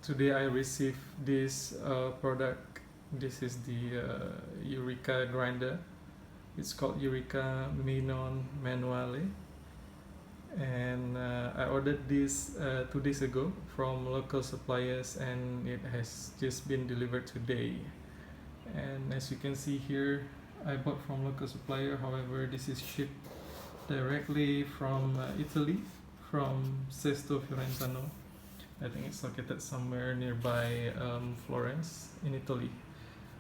Today I received this product. This is the Eureka grinder. It's called Eureka Mignon Manuale, and I ordered this 2 days ago from local suppliers, and it has just been delivered today. And as you can see here, I bought from local supplier. However, this is shipped directly from Italy, from Sesto Fiorentino. I think it's located somewhere nearby Florence in Italy.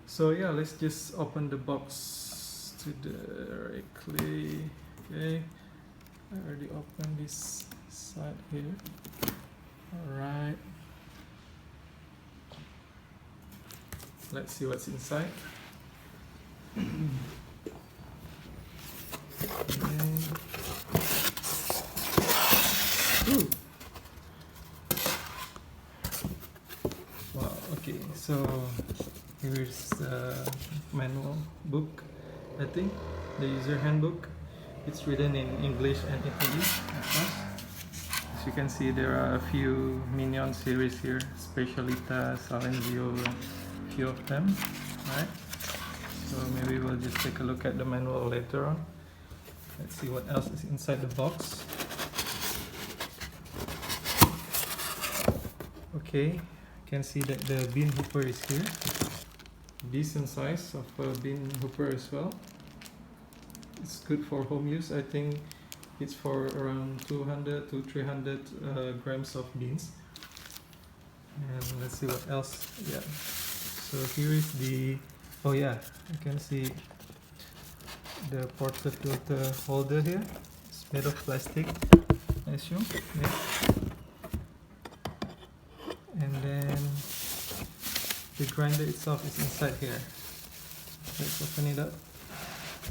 So yeah, let's just open the box directly. Okay, I already opened this side here. Alright, let's see what's inside. Ooh. Wow, okay, so here's the manual book, I think, the user handbook. It's written in English and Italy, of course. As you can see, there are a few Mignon series here, Specialita, Salenzio, a few of them, right? So maybe we'll just take a look at the manual later on. Let's see what else is inside the box. Okay, you can see that the bean hooper is here. Decent size of a bean hooper as well. It's good for home use. I think it's for around 200 to 300 grams of beans. And let's see what else. Yeah, so here is the, oh yeah, you can see the portafilter holder here. It's made of plastic, I assume. Yeah. And then the grinder itself is inside here. Let's open it up.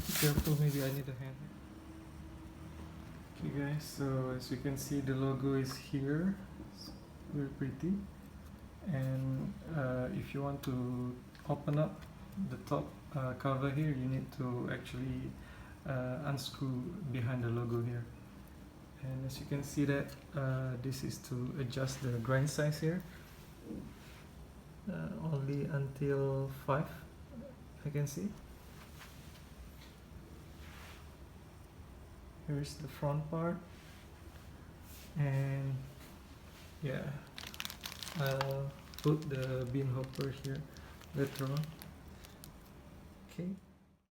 Be careful, maybe I need a hand. Okay guys, so as you can see, the logo is here. It's very pretty. And if you want to open up the top cover here, you need to actually unscrew behind the logo here. And as you can see that this is to adjust the grind size here. Only until 5, I can see. Here's the front part, and yeah, I'll put the bean hopper here later on. Okay.